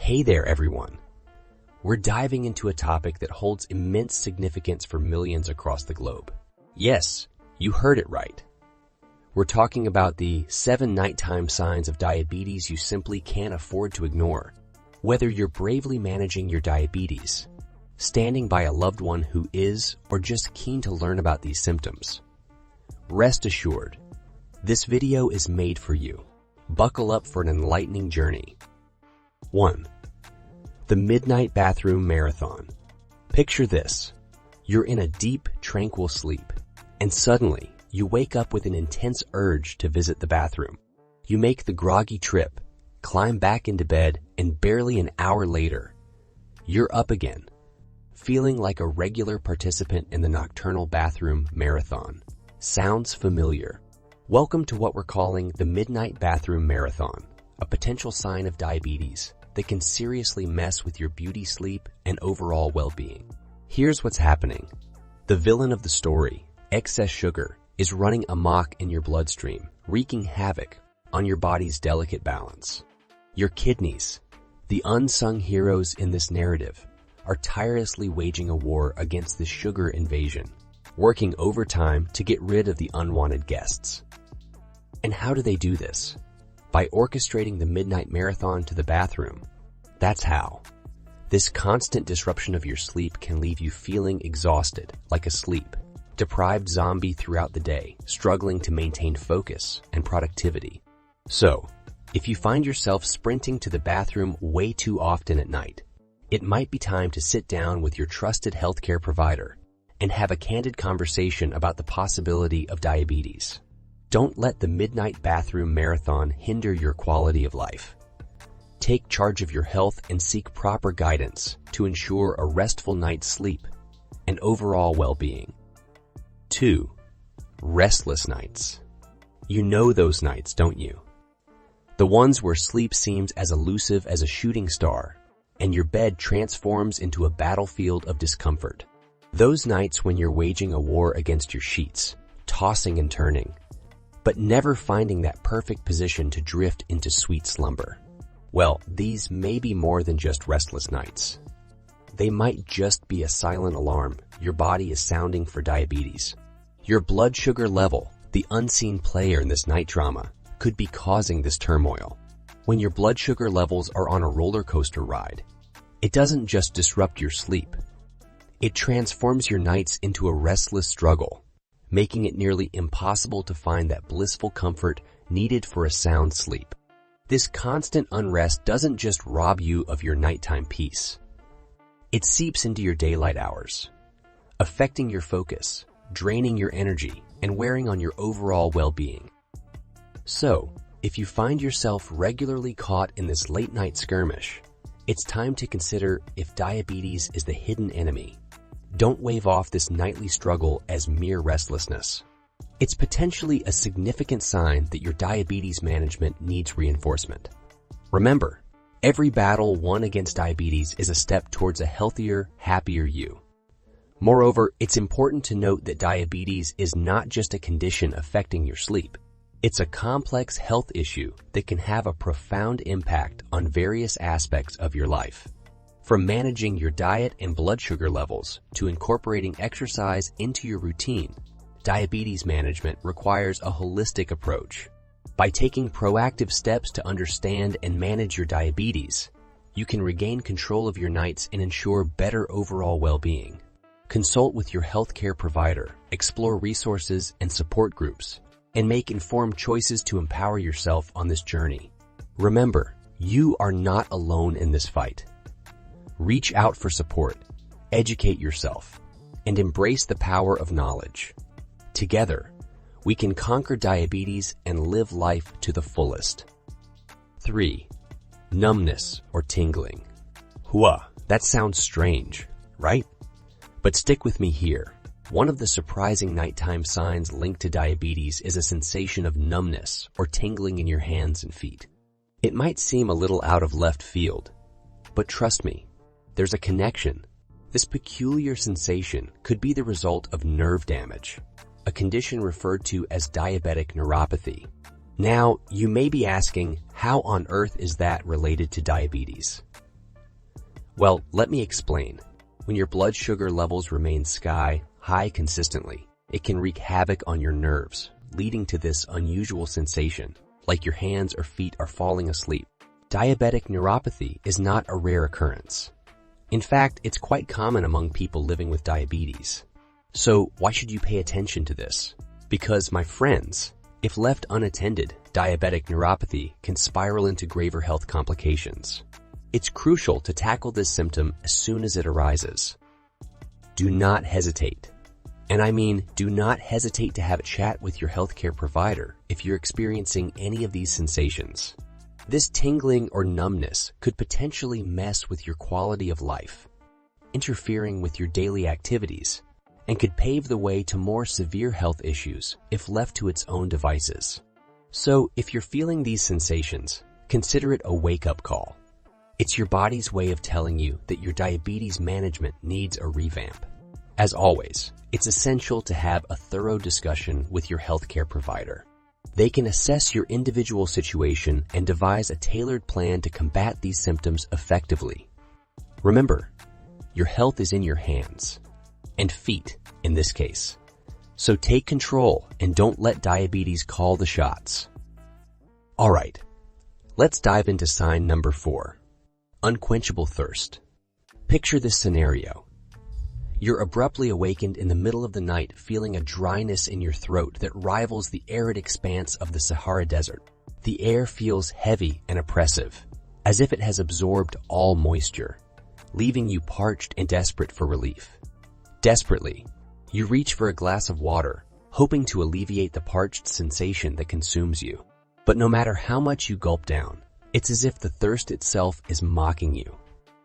Hey there, everyone. We're diving into a topic that holds immense significance for millions across the globe. Yes, you heard it right. We're talking about the 7 nighttime signs of diabetes you simply can't afford to ignore. Whether you're bravely managing your diabetes, standing by a loved one who is, or just keen to learn about these symptoms, rest assured, this video is made for you. Buckle up for an enlightening journey. 1. The Midnight Bathroom Marathon. Picture this. You're in a deep, tranquil sleep, and suddenly you wake up with an intense urge to visit the bathroom. You make the groggy trip, climb back into bed, and barely an hour later, you're up again, feeling like a regular participant in the nocturnal bathroom marathon. Sounds familiar? Welcome to what we're calling the Midnight Bathroom Marathon, a potential sign of diabetes that can seriously mess with your beauty sleep and overall well-being. Here's what's happening. The villain of the story, excess sugar, is running amok in your bloodstream, wreaking havoc on your body's delicate balance. Your kidneys, the unsung heroes in this narrative, are tirelessly waging a war against this sugar invasion, working overtime to get rid of the unwanted guests. And how do they do this? By orchestrating the midnight marathon to the bathroom. That's how. This constant disruption of your sleep can leave you feeling exhausted, like a sleep-deprived zombie throughout the day, struggling to maintain focus and productivity. So, if you find yourself sprinting to the bathroom way too often at night, it might be time to sit down with your trusted healthcare provider and have a candid conversation about the possibility of diabetes. Don't let the midnight bathroom marathon hinder your quality of life. Take charge of your health and seek proper guidance to ensure a restful night's sleep and overall well-being. 2. Restless nights. You know those nights, don't you? The ones where sleep seems as elusive as a shooting star and your bed transforms into a battlefield of discomfort. Those nights when you're waging a war against your sheets, tossing and turning, but never finding that perfect position to drift into sweet slumber. Well, these may be more than just restless nights. They might just be a silent alarm your body is sounding for diabetes. Your blood sugar level, the unseen player in this night drama, could be causing this turmoil. When your blood sugar levels are on a roller coaster ride, it doesn't just disrupt your sleep. It transforms your nights into a restless struggle, making it nearly impossible to find that blissful comfort needed for a sound sleep. This constant unrest doesn't just rob you of your nighttime peace. It seeps into your daylight hours, affecting your focus, draining your energy, and wearing on your overall well-being. So, if you find yourself regularly caught in this late-night skirmish, it's time to consider if diabetes is the hidden enemy. Don't wave off this nightly struggle as mere restlessness. It's potentially a significant sign that your diabetes management needs reinforcement. Remember, every battle won against diabetes is a step towards a healthier, happier you. Moreover, it's important to note that diabetes is not just a condition affecting your sleep. It's a complex health issue that can have a profound impact on various aspects of your life. From managing your diet and blood sugar levels to incorporating exercise into your routine, diabetes management requires a holistic approach. By taking proactive steps to understand and manage your diabetes, you can regain control of your nights and ensure better overall well-being. Consult with your healthcare provider, explore resources and support groups, and make informed choices to empower yourself on this journey. Remember, you are not alone in this fight. Reach out for support, educate yourself, and embrace the power of knowledge. Together, we can conquer diabetes and live life to the fullest. 3. Numbness or tingling. That sounds strange, right? But stick with me here. One of the surprising nighttime signs linked to diabetes is a sensation of numbness or tingling in your hands and feet. It might seem a little out of left field, but trust me, there's a connection. This peculiar sensation could be the result of nerve damage, a condition referred to as diabetic neuropathy. Now, you may be asking, how on earth is that related to diabetes? Well, let me explain. When your blood sugar levels remain sky high consistently, it can wreak havoc on your nerves, leading to this unusual sensation, like your hands or feet are falling asleep. Diabetic neuropathy is not a rare occurrence. In fact, it's quite common among people living with diabetes. So why should you pay attention to this? Because, my friends, if left unattended, diabetic neuropathy can spiral into graver health complications. It's crucial to tackle this symptom as soon as it arises. Do not hesitate. And I mean, do not hesitate to have a chat with your healthcare provider if you're experiencing any of these sensations. This tingling or numbness could potentially mess with your quality of life, interfering with your daily activities, and could pave the way to more severe health issues if left to its own devices. So, if you're feeling these sensations, consider it a wake-up call. It's your body's way of telling you that your diabetes management needs a revamp. As always, it's essential to have a thorough discussion with your healthcare provider. They can assess your individual situation and devise a tailored plan to combat these symptoms effectively. Remember, your health is in your hands, and feet in this case. So take control and don't let diabetes call the shots. Alright, let's dive into sign number 4. Unquenchable thirst. Picture this scenario. You're abruptly awakened in the middle of the night feeling a dryness in your throat that rivals the arid expanse of the Sahara Desert. The air feels heavy and oppressive, as if it has absorbed all moisture, leaving you parched and desperate for relief. Desperately, you reach for a glass of water, hoping to alleviate the parched sensation that consumes you. But no matter how much you gulp down, it's as if the thirst itself is mocking you,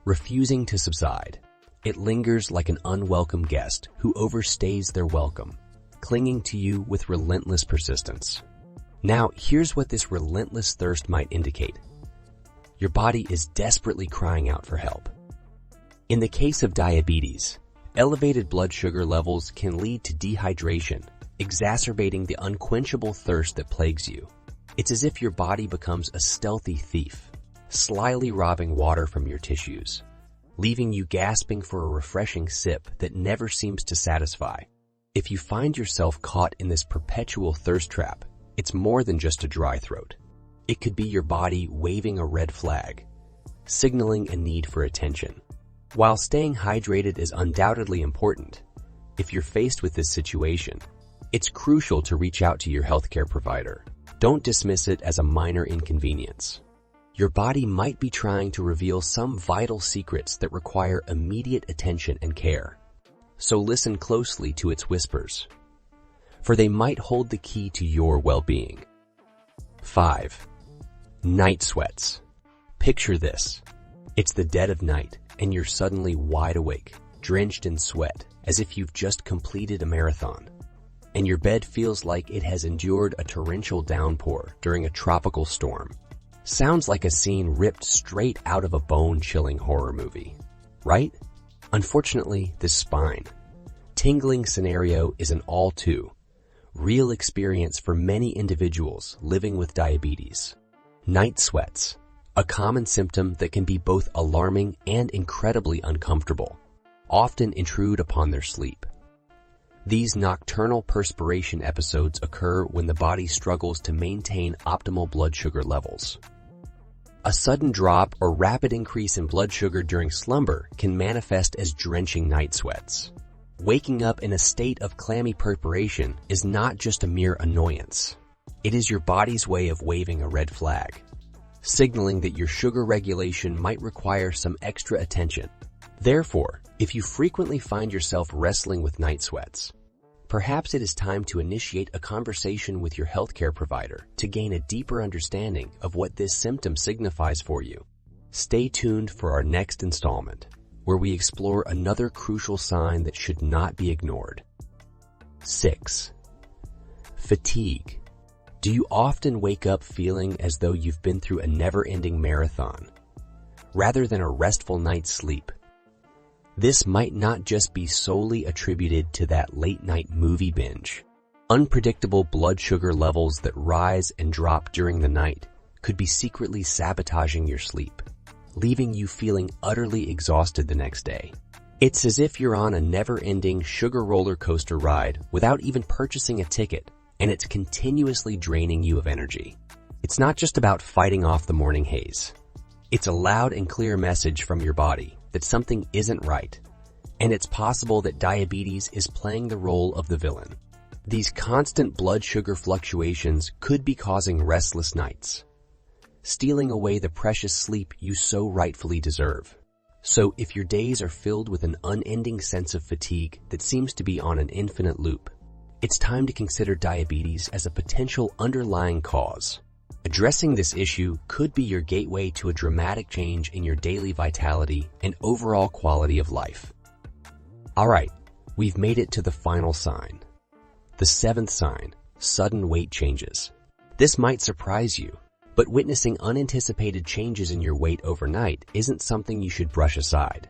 refusing to subside. It lingers like an unwelcome guest who overstays their welcome, clinging to you with relentless persistence. Now, here's what this relentless thirst might indicate. Your body is desperately crying out for help. In the case of diabetes, elevated blood sugar levels can lead to dehydration, exacerbating the unquenchable thirst that plagues you. It's as if your body becomes a stealthy thief, slyly robbing water from your tissues, leaving you gasping for a refreshing sip that never seems to satisfy. If you find yourself caught in this perpetual thirst trap, it's more than just a dry throat. It could be your body waving a red flag, signaling a need for attention. While staying hydrated is undoubtedly important, if you're faced with this situation, it's crucial to reach out to your healthcare provider. Don't dismiss it as a minor inconvenience. Your body might be trying to reveal some vital secrets that require immediate attention and care. So listen closely to its whispers, for they might hold the key to your well-being. 5. Night sweats. Picture this. It's the dead of night, and you're suddenly wide awake, drenched in sweat, as if you've just completed a marathon. And your bed feels like it has endured a torrential downpour during a tropical storm. Sounds like a scene ripped straight out of a bone-chilling horror movie, right? Unfortunately, this tingling scenario is an all too real experience for many individuals living with diabetes. Night sweats, a common symptom that can be both alarming and incredibly uncomfortable, often intrude upon their sleep. These nocturnal perspiration episodes occur when the body struggles to maintain optimal blood sugar levels. A sudden drop or rapid increase in blood sugar during slumber can manifest as drenching night sweats. Waking up in a state of clammy perspiration is not just a mere annoyance. It is your body's way of waving a red flag, signaling that your sugar regulation might require some extra attention. Therefore, if you frequently find yourself wrestling with night sweats, perhaps it is time to initiate a conversation with your healthcare provider to gain a deeper understanding of what this symptom signifies for you. Stay tuned for our next installment, where we explore another crucial sign that should not be ignored. 6. Fatigue. Do you often wake up feeling as though you've been through a never-ending marathon, rather than a restful night's sleep? This might not just be solely attributed to that late-night movie binge. Unpredictable blood sugar levels that rise and drop during the night could be secretly sabotaging your sleep, leaving you feeling utterly exhausted the next day. It's as if you're on a never-ending sugar roller coaster ride without even purchasing a ticket, and it's continuously draining you of energy. It's not just about fighting off the morning haze. It's a loud and clear message from your body that something isn't right, and it's possible that diabetes is playing the role of the villain. These constant blood sugar fluctuations could be causing restless nights, stealing away the precious sleep you so rightfully deserve. So if your days are filled with an unending sense of fatigue that seems to be on an infinite loop, it's time to consider diabetes as a potential underlying cause. Addressing this issue could be your gateway to a dramatic change in your daily vitality and overall quality of life. Alright, we've made it to the final sign. The seventh sign, sudden weight changes. This might surprise you, but witnessing unanticipated changes in your weight overnight isn't something you should brush aside.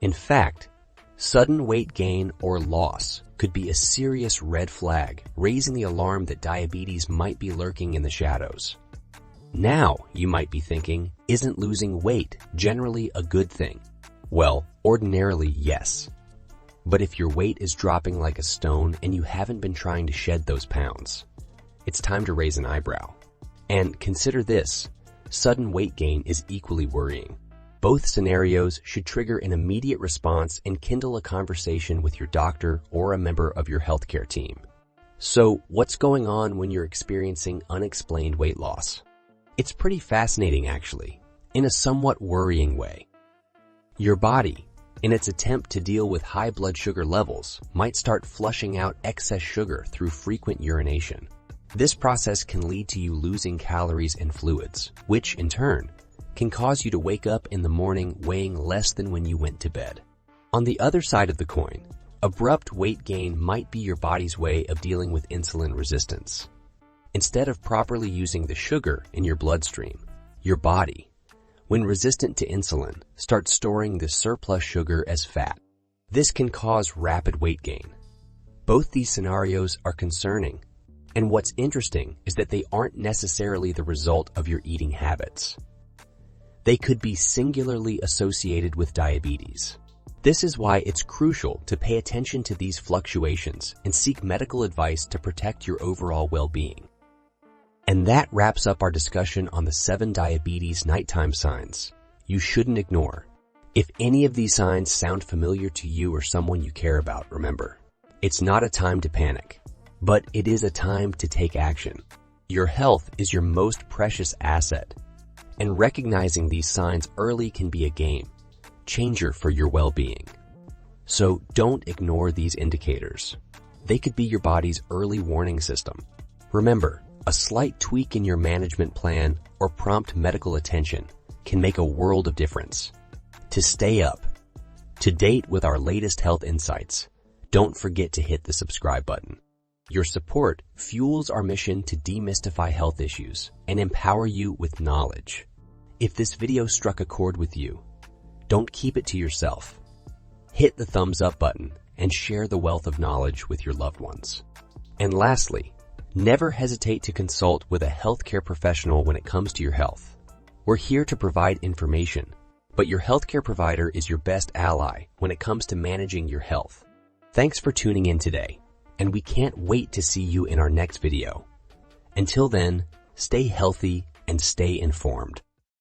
In fact, sudden weight gain or loss could be a serious red flag, raising the alarm that diabetes might be lurking in the shadows. Now, you might be thinking, isn't losing weight generally a good thing? Well, ordinarily, yes. But if your weight is dropping like a stone and you haven't been trying to shed those pounds, it's time to raise an eyebrow. And consider this, sudden weight gain is equally worrying. Both scenarios should trigger an immediate response and kindle a conversation with your doctor or a member of your healthcare team. So, what's going on when you're experiencing unexplained weight loss? It's pretty fascinating actually, in a somewhat worrying way. Your body, in its attempt to deal with high blood sugar levels, might start flushing out excess sugar through frequent urination. This process can lead to you losing calories and fluids, which, in turn, can cause you to wake up in the morning weighing less than when you went to bed. On the other side of the coin, abrupt weight gain might be your body's way of dealing with insulin resistance. Instead of properly using the sugar in your bloodstream, your body, when resistant to insulin, starts storing the surplus sugar as fat. This can cause rapid weight gain. Both these scenarios are concerning. And what's interesting is that they aren't necessarily the result of your eating habits. They could be singularly associated with diabetes. This is why it's crucial to pay attention to these fluctuations and seek medical advice to protect your overall well-being. And that wraps up our discussion on the 7 diabetes nighttime signs you shouldn't ignore. If any of these signs sound familiar to you or someone you care about, remember, it's not a time to panic. But it is a time to take action. Your health is your most precious asset, and recognizing these signs early can be a game changer for your well-being. So don't ignore these indicators. They could be your body's early warning system. Remember, a slight tweak in your management plan or prompt medical attention can make a world of difference. To stay up to date with our latest health insights, don't forget to hit the subscribe button. Your support fuels our mission to demystify health issues and empower you with knowledge. If this video struck a chord with you, don't keep it to yourself. Hit the thumbs up button and share the wealth of knowledge with your loved ones. And lastly, never hesitate to consult with a healthcare professional when it comes to your health. We're here to provide information, but your healthcare provider is your best ally when it comes to managing your health. Thanks for tuning in today, and we can't wait to see you in our next video. Until then, stay healthy and stay informed.